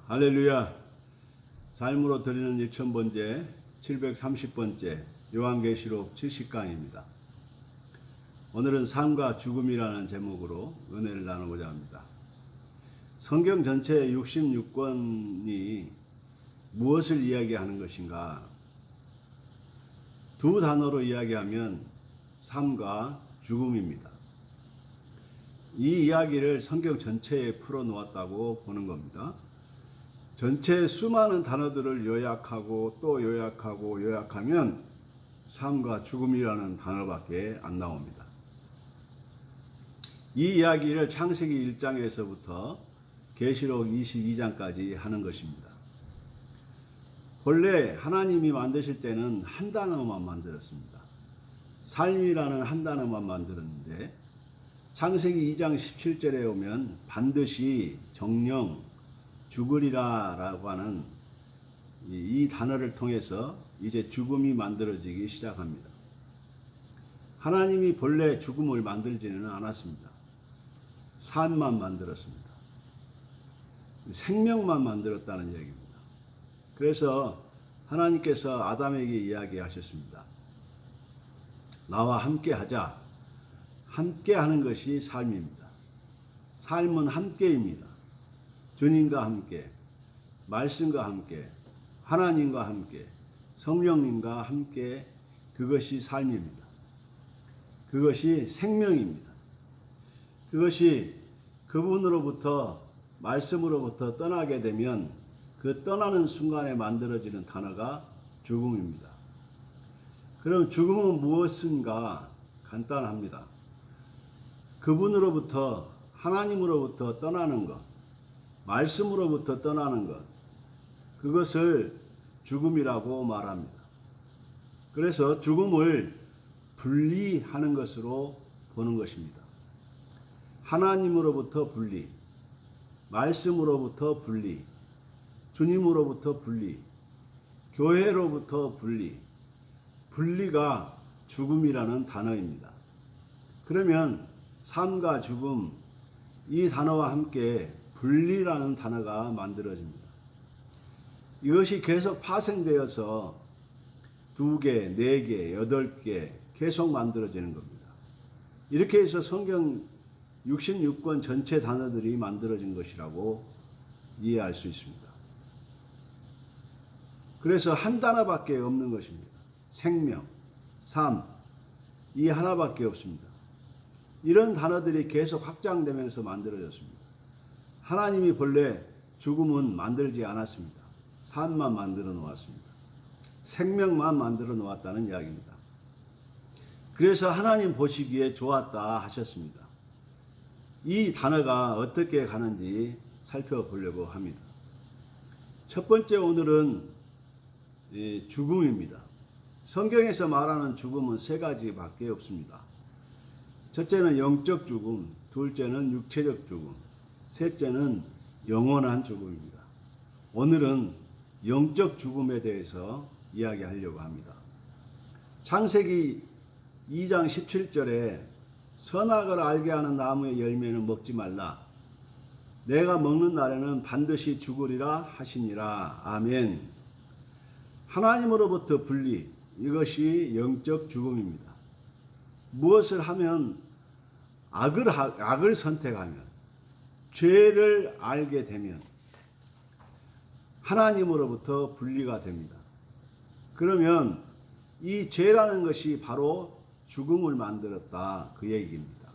할렐루야. 삶으로 드리는 1000번째 730번째 요한계시록 70강입니다. 오늘은 삶과 죽음이라는 제목으로 은혜를 나누고자 합니다. 성경 전체 66권이 무엇을 이야기하는 것인가? 두 단어로 이야기하면 삶과 죽음입니다. 이 이야기를 성경 전체에 풀어놓았다고 보는 겁니다. 전체 수많은 단어들을 요약하고 또 요약하고 요약하면 삶과 죽음이라는 단어밖에 안 나옵니다. 이 이야기를 창세기 1장에서부터 계시록 22장까지 하는 것입니다. 본래 하나님이 만드실 때는 한 단어만 만들었습니다. 삶이라는 한 단어만 만들었는데 창세기 2장 17절에 오면 반드시 정령 죽으리라 라고 하는 이 단어를 통해서 이제 죽음이 만들어지기 시작합니다. 하나님이 본래 죽음을 만들지는 않았습니다. 삶만 만들었습니다. 생명만 만들었다는 얘기입니다. 그래서 하나님께서 아담에게 이야기하셨습니다. 나와 함께 하자. 함께 하는 것이 삶입니다. 삶은 함께입니다. 주님과 함께, 말씀과 함께, 하나님과 함께, 성령님과 함께, 그것이 삶입니다. 그것이 생명입니다. 그것이 그분으로부터, 말씀으로부터 떠나게 되면 그 떠나는 순간에 만들어지는 단어가 죽음입니다. 그럼 죽음은 무엇인가? 간단합니다. 그분으로부터, 하나님으로부터 떠나는 것, 말씀으로부터 떠나는 것, 그것을 죽음이라고 말합니다. 그래서 죽음을 분리하는 것으로 보는 것입니다. 하나님으로부터 분리, 말씀으로부터 분리, 주님으로부터 분리, 교회로부터 분리, 분리가 죽음이라는 단어입니다. 그러면 삶과 죽음, 이 단어와 함께 분리라는 단어가 만들어집니다. 이것이 계속 파생되어서 2개, 4개, 8개 계속 만들어지는 겁니다. 이렇게 해서 성경 66권 전체 단어들이 만들어진 것이라고 이해할 수 있습니다. 그래서 한 단어밖에 없는 것입니다. 생명, 삶, 이 하나밖에 없습니다. 이런 단어들이 계속 확장되면서 만들어졌습니다. 하나님이 본래 죽음은 만들지 않았습니다. 삶만 만들어 놓았습니다. 생명만 만들어 놓았다는 이야기입니다. 그래서 하나님 보시기에 좋았다 하셨습니다. 이 단어가 어떻게 가는지 살펴보려고 합니다. 첫 번째 오늘은 죽음입니다. 성경에서 말하는 죽음은 3가지밖에 없습니다. 첫째는 영적 죽음, 둘째는 육체적 죽음, 셋째는 영원한 죽음입니다. 오늘은 영적 죽음에 대해서 이야기하려고 합니다. 창세기 2장 17절에 선악을 알게 하는 나무의 열매는 먹지 말라. 내가 먹는 날에는 반드시 죽으리라 하시니라. 아멘. 하나님으로부터 분리, 이것이 영적 죽음입니다. 무엇을 하면 악을 선택하면, 죄를 알게 되면 하나님으로부터 분리가 됩니다. 그러면 이 죄라는 것이 바로 죽음을 만들었다, 그 얘기입니다.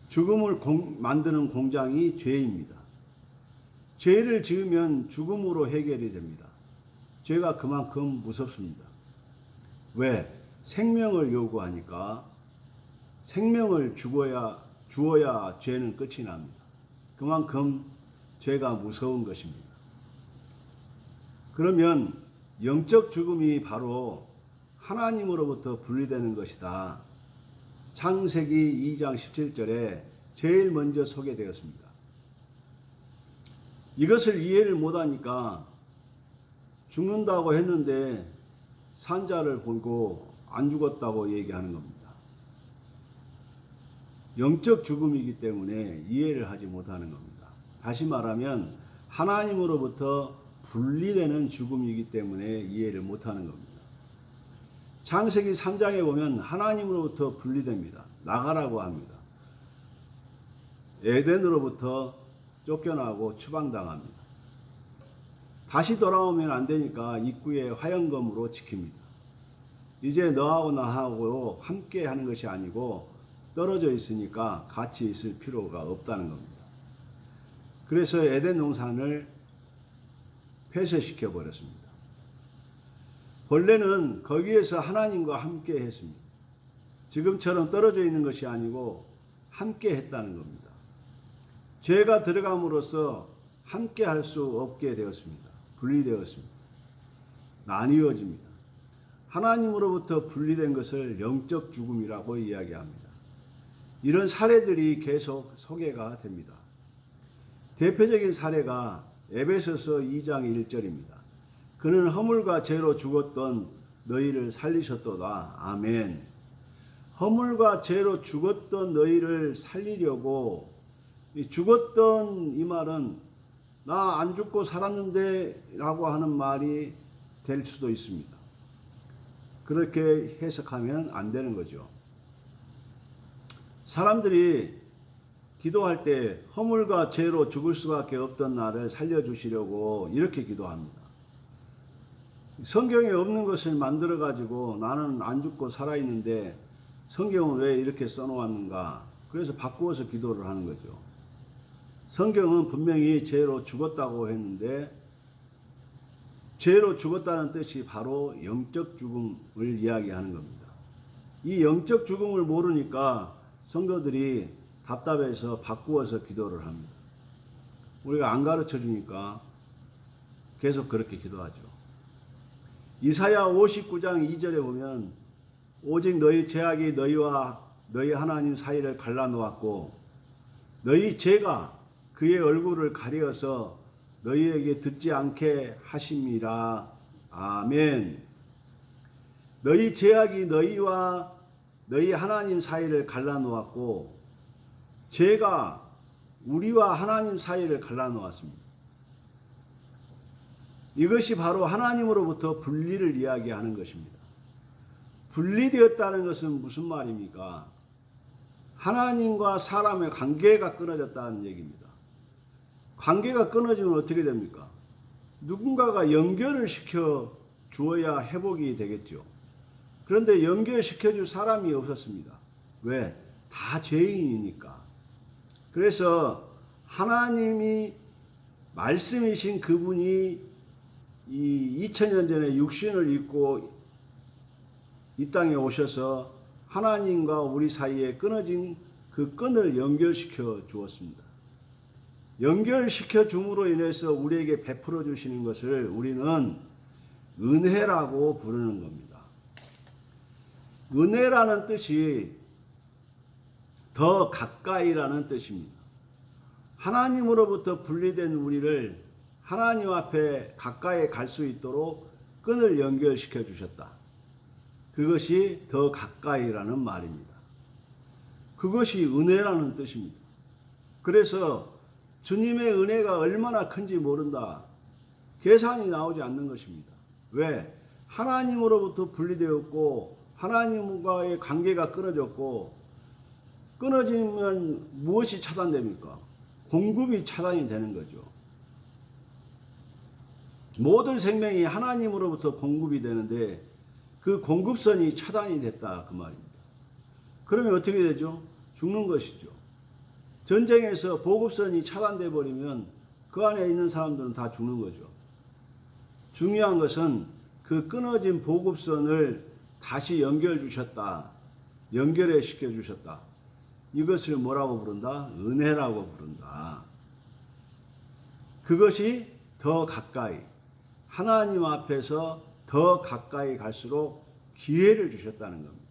죽음을 만드는 공장이 죄입니다. 죄를 지으면 죽음으로 해결이 됩니다. 죄가 그만큼 무섭습니다. 왜? 생명을 요구하니까 생명을 주어야 죄는 끝이 납니다. 그만큼 죄가 무서운 것입니다. 그러면 영적 죽음이 바로 하나님으로부터 분리되는 것이다. 창세기 2장 17절에 제일 먼저 소개되었습니다. 이것을 이해를 못하니까 죽는다고 했는데 산자를 보고 안 죽었다고 얘기하는 겁니다. 영적 죽음이기 때문에 이해를 하지 못하는 겁니다. 다시 말하면 하나님으로부터 분리되는 죽음이기 때문에 이해를 못하는 겁니다. 창세기 3장에 보면 하나님으로부터 분리됩니다. 나가라고 합니다. 에덴으로부터 쫓겨나고 추방당합니다. 다시 돌아오면 안 되니까 입구에 화영검으로 지킵니다. 이제 너하고 나하고 함께 하는 것이 아니고 떨어져 있으니까 같이 있을 필요가 없다는 겁니다. 그래서 에덴 동산을 폐쇄시켜 버렸습니다. 본래는 거기에서 하나님과 함께 했습니다. 지금처럼 떨어져 있는 것이 아니고 함께 했다는 겁니다. 죄가 들어감으로써 함께 할 수 없게 되었습니다. 분리되었습니다. 나뉘어집니다. 하나님으로부터 분리된 것을 영적 죽음이라고 이야기합니다. 이런 사례들이 계속 소개가 됩니다. 대표적인 사례가 에베소서 2장 1절입니다. 그는 허물과 죄로 죽었던 너희를 살리셨도다. 아멘. 허물과 죄로 죽었던 너희를 살리려고, 죽었던 이 말은 나 안 죽고 살았는데 라고 하는 말이 될 수도 있습니다. 그렇게 해석하면 안 되는 거죠. 사람들이 기도할 때 허물과 죄로 죽을 수밖에 없던 나를 살려주시려고 이렇게 기도합니다. 성경에 없는 것을 만들어 가지고 나는 안 죽고 살아있는데 성경은 왜 이렇게 써놓았는가? 그래서 바꾸어서 기도를 하는 거죠. 성경은 분명히 죄로 죽었다고 했는데 죄로 죽었다는 뜻이 바로 영적 죽음을 이야기하는 겁니다. 이 영적 죽음을 모르니까 성도들이 답답해서 바꾸어서 기도를 합니다. 우리가 안 가르쳐 주니까 계속 그렇게 기도하죠. 이사야 59장 2절에 보면 오직 너희 죄악이 너희와 너희 하나님 사이를 갈라놓았고 너희 죄가 그의 얼굴을 가려서 너희에게 듣지 않게 하심이라. 아멘. 너희 죄악이 너희와 너희 하나님 사이를 갈라놓았고 죄가 우리와 하나님 사이를 갈라놓았습니다. 이것이 바로 하나님으로부터 분리를 이야기하는 것입니다. 분리되었다는 것은 무슨 말입니까? 하나님과 사람의 관계가 끊어졌다는 얘기입니다. 관계가 끊어지면 어떻게 됩니까? 누군가가 연결을 시켜 주어야 회복이 되겠죠. 그런데 연결시켜 줄 사람이 없었습니다. 왜? 다 죄인이니까. 그래서 하나님이 말씀이신 그분이 이 2000년 전에 육신을 입고 이 땅에 오셔서 하나님과 우리 사이에 끊어진 그 끈을 연결시켜 주었습니다. 연결시켜 줌으로 인해서 우리에게 베풀어 주시는 것을 우리는 은혜라고 부르는 겁니다. 은혜라는 뜻이 더 가까이라는 뜻입니다. 하나님으로부터 분리된 우리를 하나님 앞에 가까이 갈 수 있도록 끈을 연결시켜 주셨다. 그것이 더 가까이라는 말입니다. 그것이 은혜라는 뜻입니다. 그래서 주님의 은혜가 얼마나 큰지 모른다. 계산이 나오지 않는 것입니다. 왜? 하나님으로부터 분리되었고 하나님과의 관계가 끊어졌고 끊어지면 무엇이 차단됩니까? 공급이 차단이 되는 거죠. 모든 생명이 하나님으로부터 공급이 되는데 그 공급선이 차단이 됐다 그 말입니다. 그러면 어떻게 되죠? 죽는 것이죠. 전쟁에서 보급선이 차단돼 버리면 그 안에 있는 사람들은 다 죽는 거죠. 중요한 것은 그 끊어진 보급선을 다시 연결 주셨다. 연결해 시켜 주셨다. 이것을 뭐라고 부른다? 은혜라고 부른다. 그것이 더 가까이, 하나님 앞에서 더 가까이 갈수록 기회를 주셨다는 겁니다.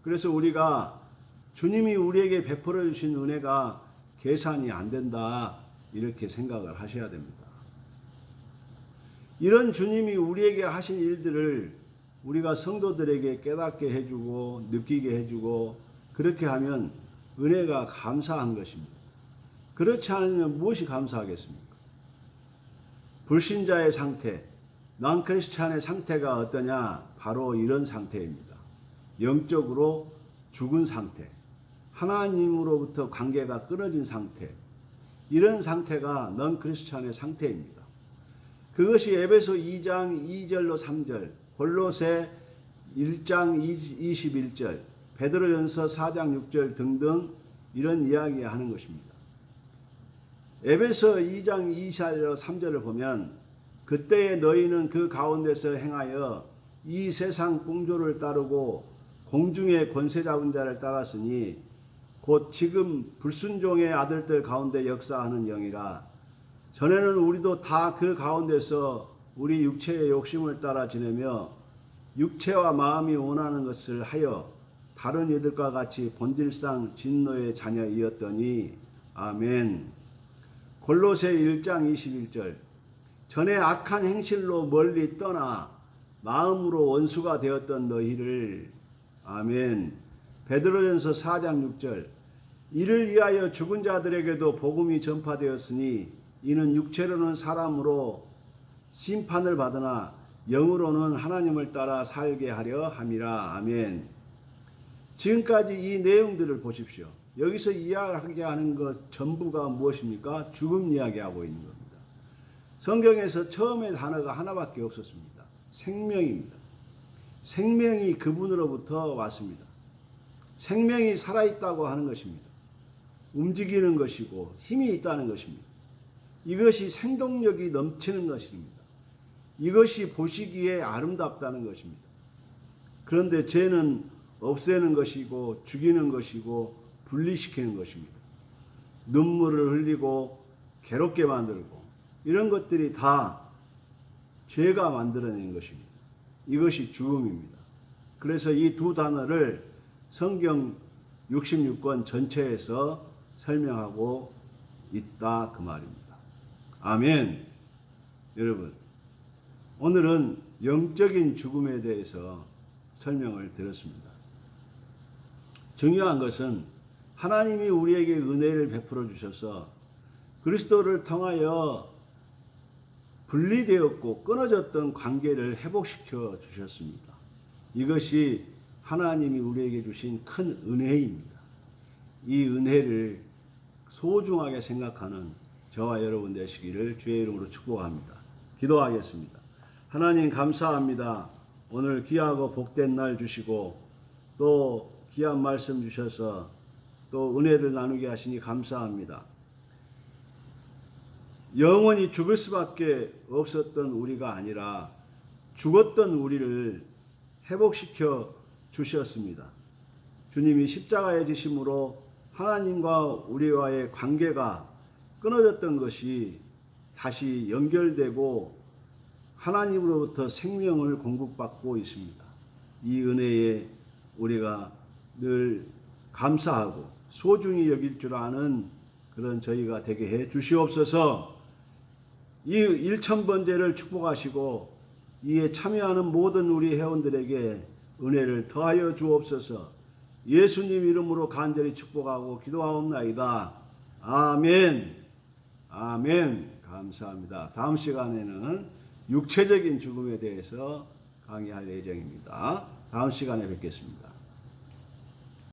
그래서 우리가 주님이 우리에게 베풀어 주신 은혜가 계산이 안 된다 이렇게 생각을 하셔야 됩니다. 이런 주님이 우리에게 하신 일들을 우리가 성도들에게 깨닫게 해주고 느끼게 해주고 그렇게 하면 은혜가 감사한 것입니다. 그렇지 않으면 무엇이 감사하겠습니까? 불신자의 상태, non-크리스찬의 상태가 어떠냐? 바로 이런 상태입니다. 영적으로 죽은 상태, 하나님으로부터 관계가 끊어진 상태, 이런 상태가 non-크리스찬의 상태입니다. 그것이 에베소 2장 2절로 3절, 골로새 1장 21절, 베드로전서 4장 6절 등등 이런 이야기하는 것입니다. 에베소 2장 2절로 3절을 보면 그때에 너희는 그 가운데서 행하여 이 세상 풍조를 따르고 공중의 권세 잡은 자를 따랐으니 곧 지금 불순종의 아들들 가운데 역사하는 영이라. 전에는 우리도 다 그 가운데서 우리 육체의 욕심을 따라 지내며 육체와 마음이 원하는 것을 하여 다른 이들과 같이 본질상 진노의 자녀이었더니. 아멘. 골로새 1장 21절. 전에 악한 행실로 멀리 떠나 마음으로 원수가 되었던 너희를. 아멘. 베드로전서 4장 6절. 이를 위하여 죽은 자들에게도 복음이 전파되었으니 이는 육체로는 사람으로 심판을 받으나 영으로는 하나님을 따라 살게 하려 함이라. 아멘. 지금까지 이 내용들을 보십시오. 여기서 이야기하는 것 전부가 무엇입니까? 죽음 이야기하고 있는 겁니다. 성경에서 처음에 단어가 하나밖에 없었습니다. 생명입니다. 생명이 그분으로부터 왔습니다. 생명이 살아있다고 하는 것입니다. 움직이는 것이고 힘이 있다는 것입니다. 이것이 생동력이 넘치는 것입니다. 이것이 보시기에 아름답다는 것입니다. 그런데 죄는 없애는 것이고 죽이는 것이고 분리시키는 것입니다. 눈물을 흘리고 괴롭게 만들고 이런 것들이 다 죄가 만들어낸 것입니다. 이것이 죽음입니다. 그래서 이 두 단어를 성경 66권 전체에서 설명하고 있다 그 말입니다. 아멘. 여러분, 오늘은 영적인 죽음에 대해서 설명을 드렸습니다. 중요한 것은 하나님이 우리에게 은혜를 베풀어 주셔서 그리스도를 통하여 분리되었고 끊어졌던 관계를 회복시켜 주셨습니다. 이것이 하나님이 우리에게 주신 큰 은혜입니다. 이 은혜를 소중하게 생각하는 저와 여러분 되시기를 주의 이름으로 축복합니다. 기도하겠습니다. 하나님 감사합니다. 오늘 귀하고 복된 날 주시고 또 귀한 말씀 주셔서 또 은혜를 나누게 하시니 감사합니다. 영원히 죽을 수밖에 없었던 우리가 아니라 죽었던 우리를 회복시켜 주셨습니다. 주님이 십자가에 지심으로 하나님과 우리와의 관계가 끊어졌던 것이 다시 연결되고 하나님으로부터 생명을 공급받고 있습니다. 이 은혜에 우리가 늘 감사하고 소중히 여길 줄 아는 그런 저희가 되게 해 주시옵소서. 이 1000번제를 축복하시고 이에 참여하는 모든 우리 회원들에게 은혜를 더하여 주옵소서. 예수님 이름으로 간절히 축복하고 기도하옵나이다. 아멘. 아멘. 감사합니다. 다음 시간에는 육체적인 죽음에 대해서 강의할 예정입니다. 다음 시간에 뵙겠습니다.